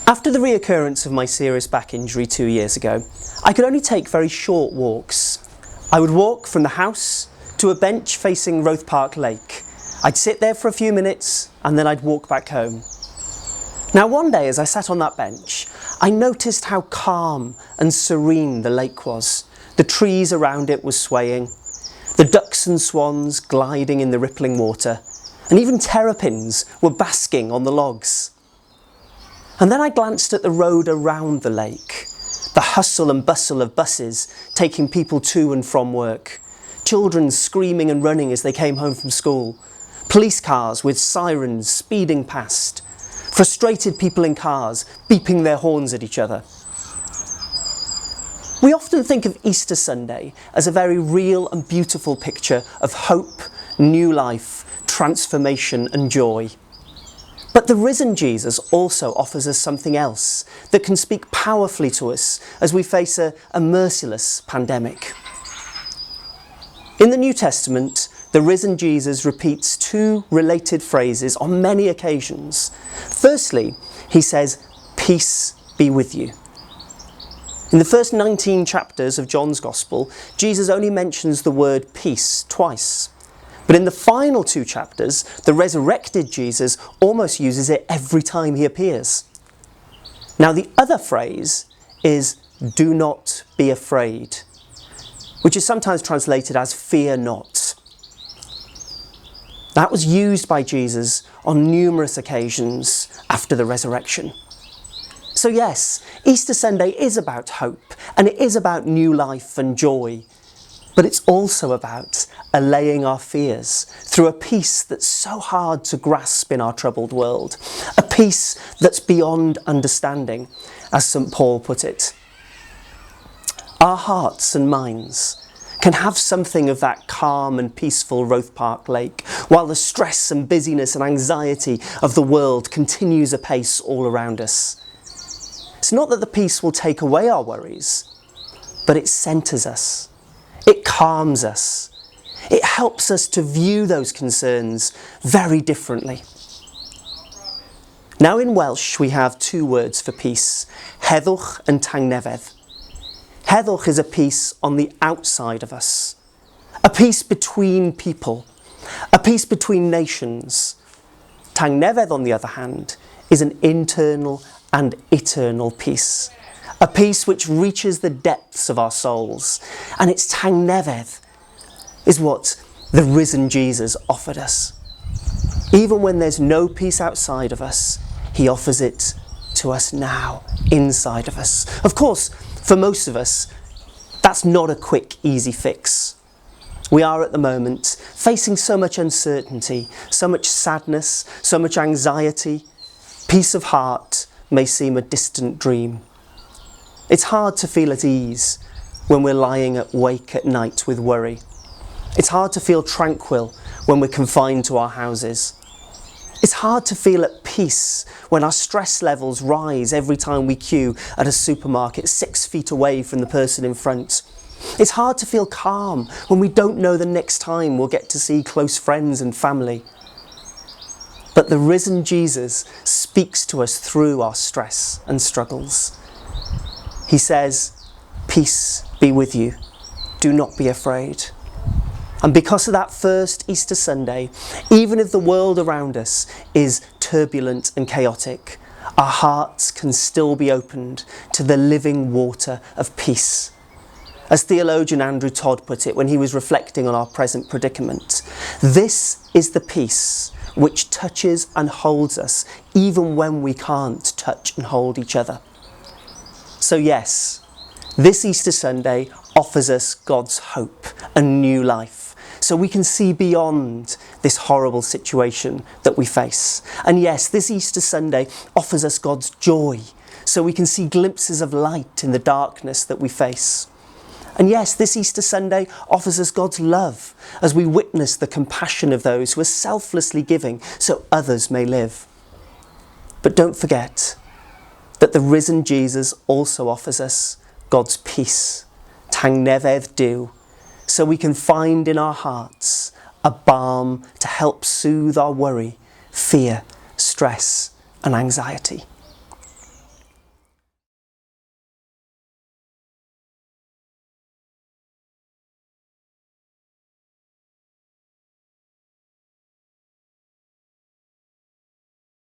After the reoccurrence of my serious back injury 2 years ago, I could only take very short walks. I would walk from the house to a bench facing Revd Park Lake. I'd sit there for a few minutes and then I'd walk back home. Now one day as I sat on that bench, I noticed how calm and serene the lake was. The trees around it were swaying, the ducks and swans gliding in the rippling water, and even terrapins were basking on the logs. And then I glanced at the road around the lake, the hustle and bustle of buses taking people to and from work, children screaming and running as they came home from school, police cars with sirens speeding past, frustrated people in cars beeping their horns at each other. We often think of Easter Sunday as a very real and beautiful picture of hope, new life, transformation and joy. But the risen Jesus also offers us something else that can speak powerfully to us as we face a merciless pandemic. In the New Testament, the risen Jesus repeats two related phrases on many occasions. Firstly, he says, "Peace be with you." In the first 19 chapters of John's Gospel, Jesus only mentions the word peace twice. But in the final 2 chapters, the resurrected Jesus almost uses it every time he appears. Now the other phrase is, "Do not be afraid," which is sometimes translated as "fear not." That was used by Jesus on numerous occasions after the resurrection. So yes, Easter Sunday is about hope, and it is about new life and joy. But it's also about allaying our fears through a peace that's so hard to grasp in our troubled world. A peace that's beyond understanding, as St. Paul put it. Our hearts and minds can have something of that calm and peaceful Revd Park Lake, while the stress and busyness and anxiety of the world continues apace all around us. It's not that the peace will take away our worries, but it centres us. It calms us. It helps us to view those concerns very differently. Now in Welsh we have 2 words for peace, heddwch and tangnefedd. Heddwch is a peace on the outside of us, a peace between people, a peace between nations. Tangnefedd, on the other hand, is an internal and eternal peace. A peace which reaches the depths of our souls. And its tangnefedd is what the risen Jesus offered us. Even when there's no peace outside of us, he offers it to us now, inside of us. Of course, for most of us, that's not a quick, easy fix. We are at the moment facing so much uncertainty, so much sadness, so much anxiety. Peace of heart may seem a distant dream. It's hard to feel at ease when we're lying awake at night with worry. It's hard to feel tranquil when we're confined to our houses. It's hard to feel at peace when our stress levels rise every time we queue at a supermarket 6 feet away from the person in front. It's hard to feel calm when we don't know the next time we'll get to see close friends and family. But the risen Jesus speaks to us through our stress and struggles. He says, "Peace be with you. Do not be afraid." And because of that first Easter Sunday, even if the world around us is turbulent and chaotic, our hearts can still be opened to the living water of peace. As theologian Andrew Todd put it when he was reflecting on our present predicament, this is the peace which touches and holds us even when we can't touch and hold each other. So yes, this Easter Sunday offers us God's hope and new life, so we can see beyond this horrible situation that we face. And yes, this Easter Sunday offers us God's joy, so we can see glimpses of light in the darkness that we face. And yes, this Easter Sunday offers us God's love as we witness the compassion of those who are selflessly giving so others may live. But don't forget that the risen Jesus also offers us God's peace, tangnefedd Duw, so we can find in our hearts a balm to help soothe our worry, fear, stress and anxiety.